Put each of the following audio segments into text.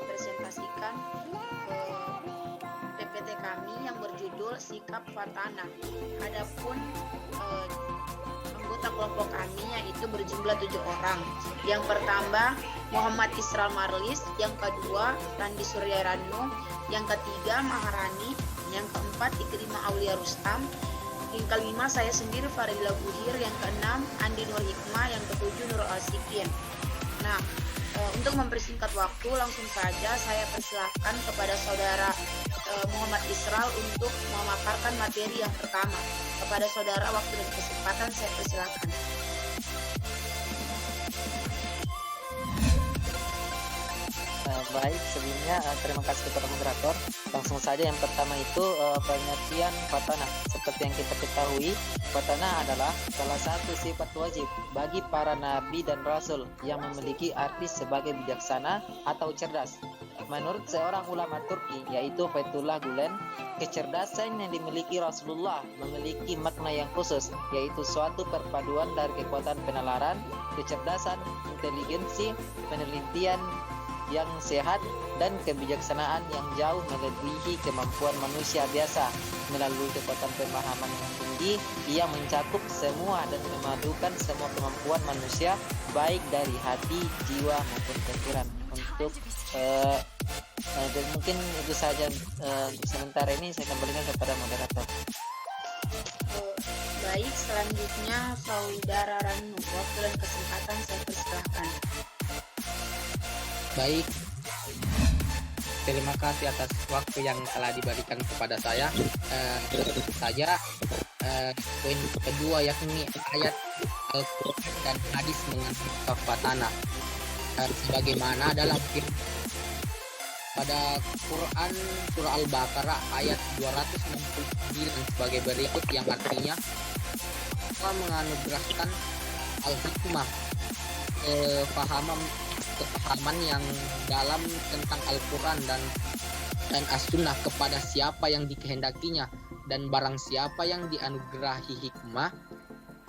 presentasikan PPT kami yang berjudul Sikap Fatana. Adapun anggota kelompok kami yaitu berjumlah 7 orang. Yang pertama Muhammad Isral Marlis, yang kedua Randi Suryaranu, yang ketiga Maharani, yang keempat Ikrimah Aulia Rustam, yang kelima saya sendiri Farila Buhir, yang keenam Andi Nur Hikmah, yang ketujuh Nurul Asikin. Nah, untuk mempersingkat waktu, langsung saja saya persilahkan kepada saudara Muhammad Isral untuk memaparkan materi yang pertama. Kepada saudara, waktu dan kesempatan saya persilahkan. Baik, sebelumnya terima kasih kepada moderator. Langsung saja yang pertama itu pengertian fatana. Seperti yang kita ketahui, fatana adalah salah satu sifat wajib bagi para nabi dan rasul yang memiliki arti sebagai bijaksana atau cerdas. Menurut seorang ulama Turki yaitu Fethullah Gulen, kecerdasan yang dimiliki Rasulullah memiliki makna yang khusus, yaitu suatu perpaduan dari kekuatan penalaran, kecerdasan, inteligensi, penelitian yang sehat, dan kebijaksanaan yang jauh melebihi kemampuan manusia biasa. Melalui kekuatan pemahaman yang tinggi, ia mencakup semua dan memadukan semua kemampuan manusia, baik dari hati, jiwa maupun pikiran. Untuk dan mungkin itu saja untuk sementara ini. Saya kembalikan kepada moderator. Baik, selanjutnya saudara Ranu, waktu dan kesempatan saya persilahkan. Baik, terima kasih atas waktu yang telah diberikan kepada saya. Poin kedua yakni ayat Al-Quran dan hadis mengenai fatana. Sebagaimana dalam pada Quran surah Al-Baqarah ayat 269 sebagai berikut, yang artinya Allah menganugerahkan al-hikmah, kepahaman yang dalam tentang Al-Quran dan As-Sunnah kepada siapa yang dikehendakinya, dan barang siapa yang dianugerahi hikmah,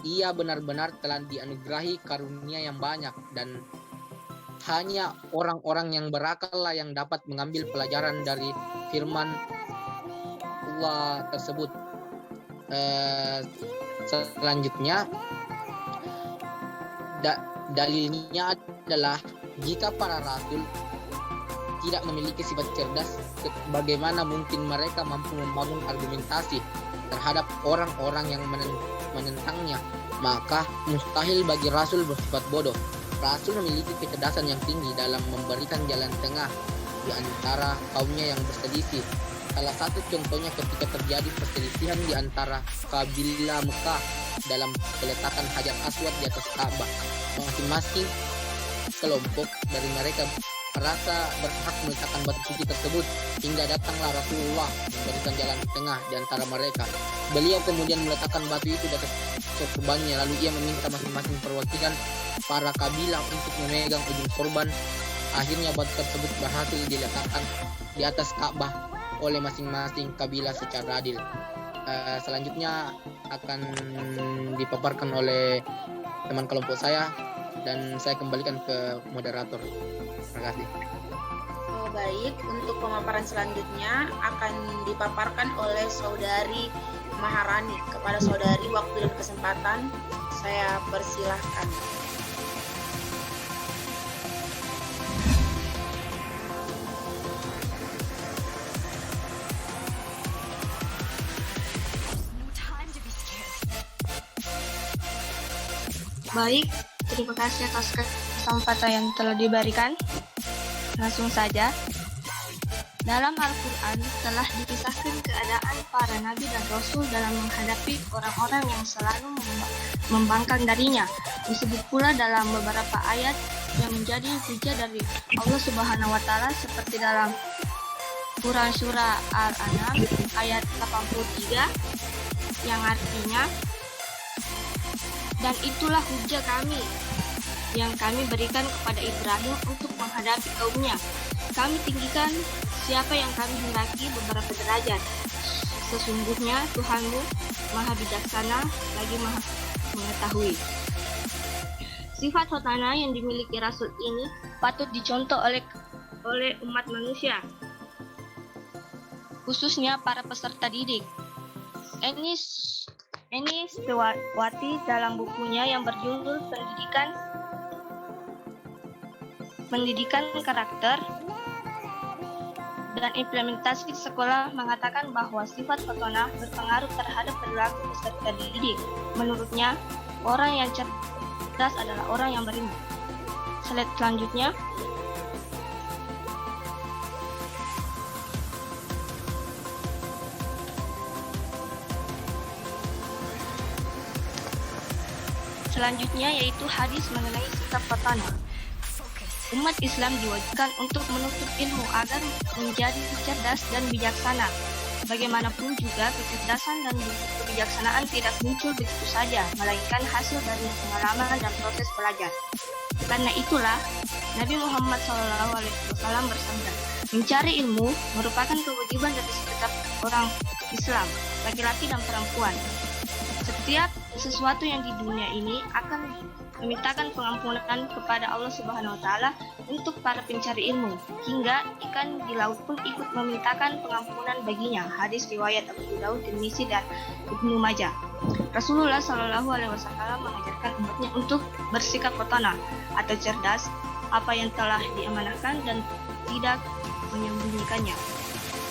ia benar-benar telah dianugerahi karunia yang banyak, dan hanya orang-orang yang berakal lah yang dapat mengambil pelajaran dari firman Allah tersebut. Selanjutnya dalilnya adalah jika para rasul tidak memiliki sifat cerdas, bagaimana mungkin mereka mampu membangun argumentasi terhadap orang-orang yang menentangnya? Maka mustahil bagi rasul bersifat bodoh. Rasul memiliki kecerdasan yang tinggi dalam memberikan jalan tengah di antara kaumnya yang berselisih. Salah satu contohnya ketika terjadi perselisihan di antara kabilah Mekah dalam peletakan Hajar Aswad di atas Ka'bah. Masing-masing kelompok dari mereka merasa berhak meletakkan batu suci tersebut, hingga datanglah Rasulullah memberikan jalan tengah di antara mereka. Beliau kemudian meletakkan batu itu di atas korbannya, lalu ia meminta masing-masing perwakilan para kabilah untuk memegang ujung korban. Akhirnya batu tersebut berhasil diletakkan di atas Ka'bah oleh masing-masing kabilah secara adil. Selanjutnya akan dipaparkan oleh teman kelompok saya, dan saya kembalikan ke moderator. Terima kasih. Baik, untuk pemaparan selanjutnya akan dipaparkan oleh saudari Maharani. Kepada saudari, waktu dan kesempatan saya persilahkan. Baik, terima kasih atas kesempatan yang telah diberikan. Langsung saja. Dalam Al-Quran telah dikisahkan keadaan para nabi dan rasul dalam menghadapi orang-orang yang selalu membangkang darinya. Disebut pula dalam beberapa ayat yang menjadi hujah dari Allah Subhanahu wa Ta'ala, seperti dalam Quran surah Al-An'am ayat 83 yang artinya, dan itulah hujah kami yang kami berikan kepada Ibrahim untuk menghadapi kaumnya. Kami tinggikan siapa yang kami hendaki beberapa derajat. Sesungguhnya Tuhanmu Maha Bijaksana lagi Maha Mengetahui. Sifat khotana yang dimiliki Rasul ini patut dicontoh oleh oleh umat manusia, khususnya para peserta didik. Eni Setiawati dalam bukunya yang berjudul Pendidikan Karakter dan Implementasi Sekolah mengatakan bahwa sifat petona berpengaruh terhadap perilaku peserta didik. Menurutnya, orang yang cerdas adalah orang yang berilmu. Slide selanjutnya. Selanjutnya yaitu hadis mengenai sikap petona. Umat Islam diwajibkan untuk menuntut ilmu agar menjadi cerdas dan bijaksana. Bagaimanapun juga, kecerdasan dan kebijaksanaan tidak muncul begitu saja, melainkan hasil dari pengalaman dan proses belajar. Karena itulah, Nabi Muhammad SAW bersabda, mencari ilmu merupakan kewajiban dari setiap orang Islam, laki-laki dan perempuan. Setiap sesuatu yang di dunia ini akan memintakan pengampunan kepada Allah Subhanahu wa taala untuk para pencari ilmu, hingga ikan di laut pun ikut memintakan pengampunan baginya. Hadis riwayat Abu Daud, Tirmizi dan Ibnu Majah. Rasulullah Shallallahu alaihi wasallam mengajarkan umatnya untuk bersikap petona atau cerdas apa yang telah diamanahkan dan tidak menyembunyikannya.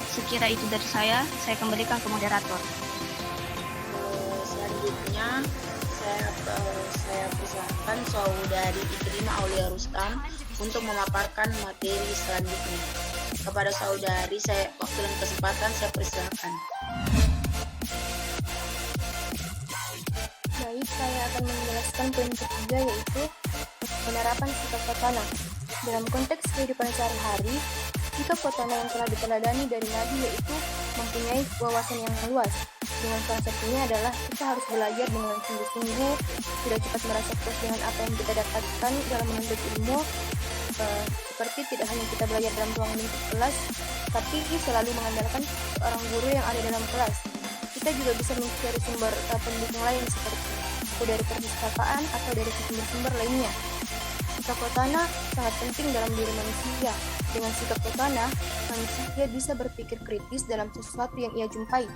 Sekira itu dari saya kembalikan ke moderator. Selanjutnya saya persilakan saudari Ikrimah Aulia Rustam untuk memaparkan materi selanjutnya. Kepada saudari, waktu dan kesempatan saya persilakan. Baik, saya akan menjelaskan poin ketiga, yaitu penerapan sikap petona. Dalam konteks kehidupan sehari-hari, sikap petona yang telah diteladani dari Nabi yaitu mempunyai wawasan yang luas. Dengan salah satunya adalah kita harus belajar dengan sungguh-sungguh, tidak cepat merasa puas dengan apa yang kita dapatkan dalam menuntut ilmu, seperti tidak hanya kita belajar dalam ruang lingkup kelas, tapi selalu mengandalkan seorang guru yang ada dalam kelas. Kita juga bisa mencari sumber pendidikan lain seperti dari perpustakaan atau dari sumber-sumber lainnya. Sikap petona sangat penting dalam diri manusia. Dengan sikap petona, manusia bisa berpikir kritis dalam sesuatu yang ia jumpai,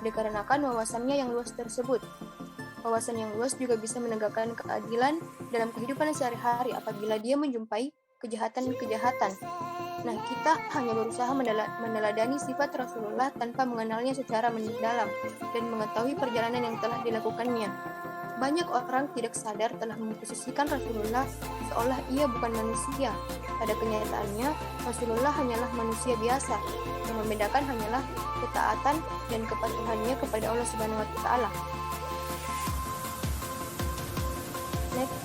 dikarenakan wawasannya yang luas tersebut. Wawasan yang luas juga bisa menegakkan keadilan dalam kehidupan sehari-hari apabila dia menjumpai kejahatan-kejahatan. Nah, kita hanya berusaha meneladani sifat Rasulullah tanpa mengenalnya secara mendalam dan mengetahui perjalanan yang telah dilakukannya. Banyak orang tidak sadar telah memposisikan Rasulullah seolah ia bukan manusia. Pada kenyataannya, Rasulullah hanyalah manusia biasa. Yang membedakan hanyalah ketaatan dan kepatuhannya kepada Allah Subhanahu wa taala. Next.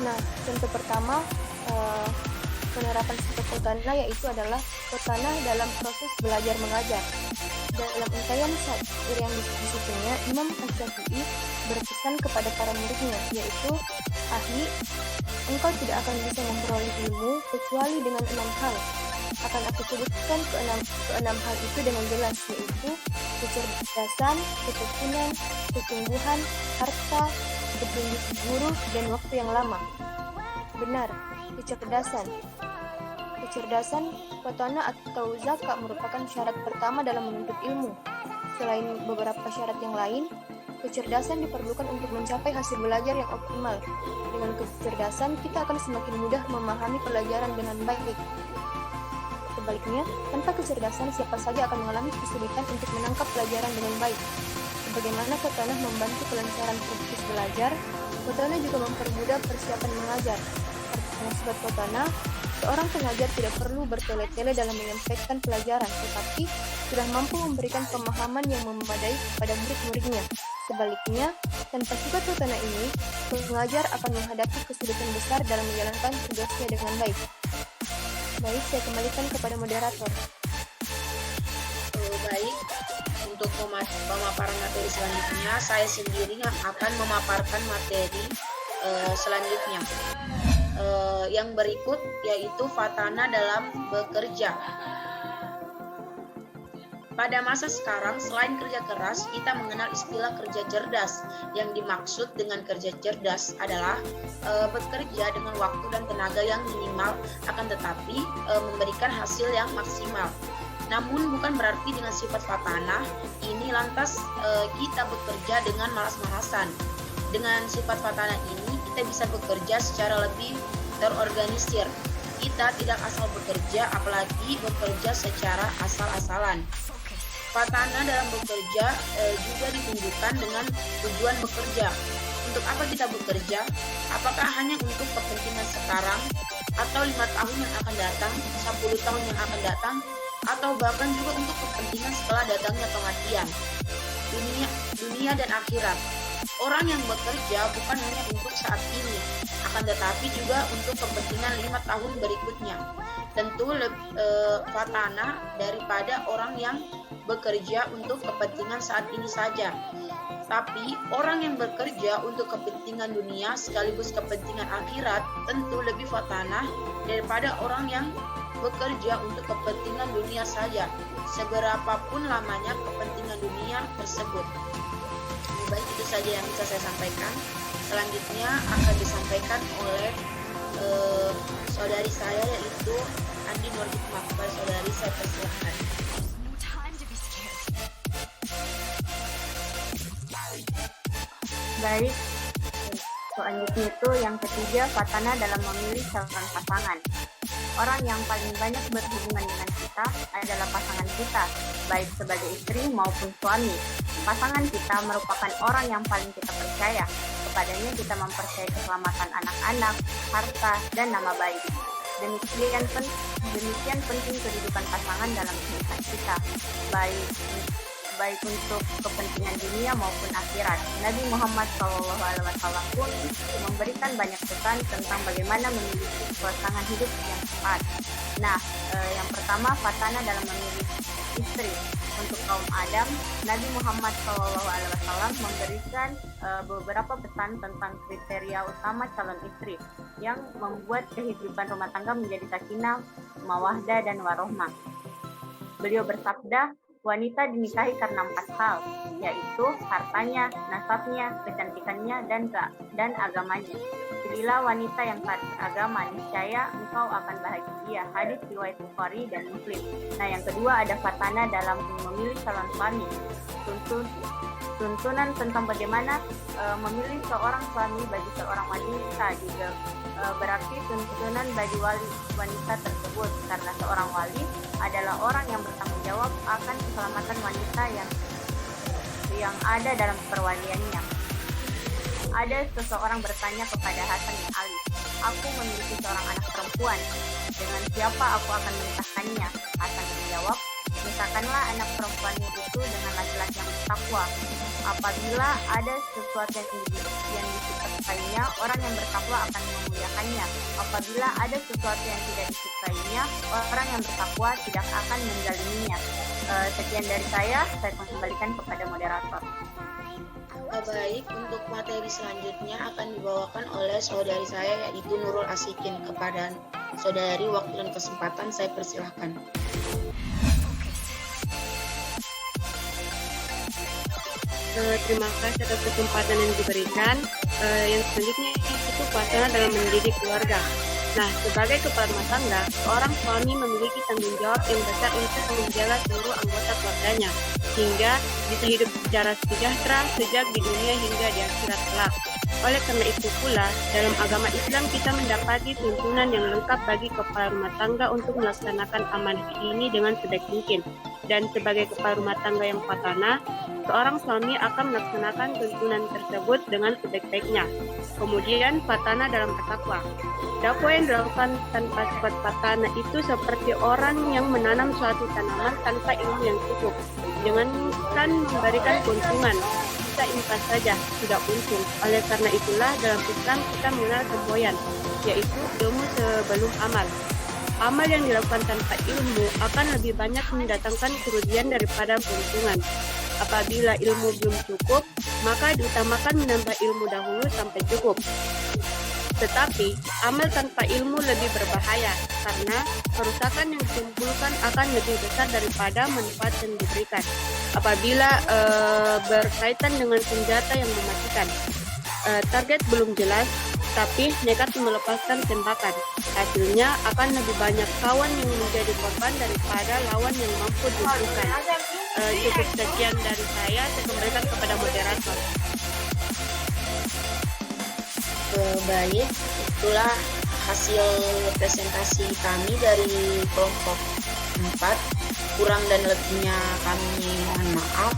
Nah, contoh pertama penerapan sikap petona yaitu adalah petona dalam proses belajar mengajar. Dalam untayan syair yang disusunnya, Imam Asy-Syafi'i berpesan kepada para muridnya, yaitu, "Ahli, engkau tidak akan bisa memperoleh ilmu kecuali dengan 6 hal. Akan aku sebutkan keenam hal itu dengan jelas, yaitu kecerdasan, ketekunan, kesungguhan, harta, petunjuk guru, dan waktu yang lama." Benar, kecerdasan. Kecerdasan, petona atau zakat merupakan syarat pertama dalam menuntut ilmu. Selain beberapa syarat yang lain, kecerdasan diperlukan untuk mencapai hasil belajar yang optimal. Dengan kecerdasan, kita akan semakin mudah memahami pelajaran dengan baik. Sebaliknya, tanpa kecerdasan, siapa saja akan mengalami kesulitan untuk menangkap pelajaran dengan baik. Sebagaimana petona membantu kelancaran proses belajar, petona juga mempermudah persiapan mengajar. Artinya sifat petona, seorang pengajar tidak perlu bertele-tele dalam menyampaikan pelajaran, tetapi sudah mampu memberikan pemahaman yang memadai kepada murid-muridnya. Sebaliknya, tanpa sifat petona ini, pengajar akan menghadapi kesulitan besar dalam menjalankan tugasnya dengan baik. Baik, saya kembalikan kepada moderator. Baik, untuk pemaparan materi selanjutnya, saya sendiri akan memaparkan materi selanjutnya. Yang berikut yaitu fatana dalam bekerja. Pada masa sekarang, selain kerja keras, kita mengenal istilah kerja cerdas. Yang dimaksud dengan kerja cerdas adalah bekerja dengan waktu dan tenaga yang minimal, akan tetapi memberikan hasil yang maksimal. Namun bukan berarti dengan sifat fatanah ini lantas kita bekerja dengan malas-malasan. Dengan sifat fatanah ini kita bisa bekerja secara lebih terorganisir. Kita tidak asal bekerja, apalagi bekerja secara asal-asalan. Fatanah dalam bekerja juga ditunjukkan dengan tujuan bekerja. Untuk apa kita bekerja? Apakah hanya untuk kepentingan sekarang, atau 5 tahun yang akan datang, 10 tahun yang akan datang, atau bahkan juga untuk kepentingan setelah datangnya kematian, dunia dan akhirat. Orang yang bekerja bukan hanya untuk saat ini, akan tetapi juga untuk kepentingan 5 tahun berikutnya. Tentu fatanah daripada orang yang bekerja untuk kepentingan saat ini saja. Tapi orang yang bekerja untuk kepentingan dunia sekaligus kepentingan akhirat tentu lebih fatanah daripada orang yang bekerja untuk kepentingan dunia saja, seberapapun lamanya kepentingan dunia tersebut. Baik, itu saja yang bisa saya sampaikan. Selanjutnya akan disampaikan oleh saudari saya, yaitu Andi Nur Hikmah. Kepada saudari saya persilahkan. Baik, selanjutnya itu yang ketiga, fatanah dalam memilih calon pasangan. Orang yang paling banyak berhubungan dengan kita adalah pasangan kita, baik sebagai istri maupun suami. Pasangan kita merupakan orang yang paling kita percaya. Kepadanya kita mempercayai keselamatan anak-anak, harta, dan nama baik. Demikian penting kehidupan pasangan dalam kehidupan kita, baik untuk kepentingan dunia maupun akhirat. Nabi Muhammad SAW pun memberikan banyak pesan tentang bagaimana memiliki pasangan hidup yang tepat. Nah, yang pertama, fatanah dalam memilih istri. Untuk kaum Adam, Nabi Muhammad SAW memberikan beberapa pesan tentang kriteria utama calon istri yang membuat kehidupan rumah tangga menjadi sakinah, mawaddah, dan warohmah. Beliau bersabda, wanita dinikahi karena 4 hal, yaitu hartanya, nasabnya, kecantikannya, dan agamanya. Pilihlah wanita yang beragama, niscaya engkau akan bahagia. Hadis riwayat Bukhari dan Muslim. Nah, yang kedua ada fatanah dalam memilih calon suami. Tuntunan tentang bagaimana memilih seorang suami bagi seorang wanita juga berarti tuntunan bagi wali wanita tersebut, karena seorang wali adalah orang yang bertanggung jawab akan keselamatan wanita yang ada dalam perwaliannya. Ada seseorang bertanya kepada Hasan bin Ali, "Aku memiliki seorang anak perempuan, dengan siapa aku akan menikahkannya?" Hasan menjawab, "Nikahkanlah anak perempuanmu itu dengan laki-laki yang bertakwa. Apabila ada sesuatu yang disukainya, orang yang bertakwa akan memuliakannya. Apabila ada sesuatu yang tidak disukainya, orang yang bertakwa tidak akan menzaliminya." Sekian dari saya kembalikan kepada moderator. Baik, untuk materi selanjutnya akan dibawakan oleh saudari saya, yaitu Nurul Asikin. Kepada saudari, waktu dan kesempatan saya persilahkan. Terima kasih atas kesempatan yang diberikan. Yang selanjutnya itu fatanah dalam mendidik keluarga. Nah, sebagai kepala rumah tangga, seorang suami memiliki tanggung jawab yang besar untuk menjaga seluruh anggota keluarganya, hingga bisa hidup secara sejahtera sejak di dunia hingga di akhirat kelak. Oleh karena itu pula, dalam agama Islam kita mendapati tuntunan yang lengkap bagi kepala rumah tangga untuk melaksanakan amanah ini dengan sebaik mungkin. Dan sebagai kepala rumah tangga yang fatanah, seorang suami akan melaksanakan tuntunan tersebut dengan sebaik-baiknya. Kemudian, fatanah dalam bertakwa. Dakwah yang dilakukan tanpa sifat fatanah itu seperti orang yang menanam suatu tanaman tanpa ilmu yang cukup. Jangankan memberikan keuntungan, bisa impas saja tidak untung. Oleh karena itulah dalam Islam kita mengenal semboyan, yaitu ilmu sebelum amal. Amal yang dilakukan tanpa ilmu akan lebih banyak mendatangkan kerugian daripada keuntungan. Apabila ilmu belum cukup, maka diutamakan menambah ilmu dahulu sampai cukup. Tetapi, amal tanpa ilmu lebih berbahaya karena kerusakan yang ditimbulkan akan lebih besar daripada manfaat yang diberikan. Apabila berkaitan dengan senjata yang mematikan, target belum jelas, tapi nekat melepaskan tembakan. Hasilnya akan lebih banyak kawan yang menjadi korban daripada lawan yang mampu dibunuhkan. Cukup sekian dari saya kembalikan kepada moderator. Baik, itulah hasil presentasi kami dari kelompok 4. Kurang dan lebihnya kami mohon maaf.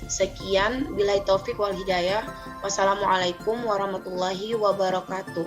Sekian, billahi taufik wal hidayah. Wassalamualaikum warahmatullahi wabarakatuh.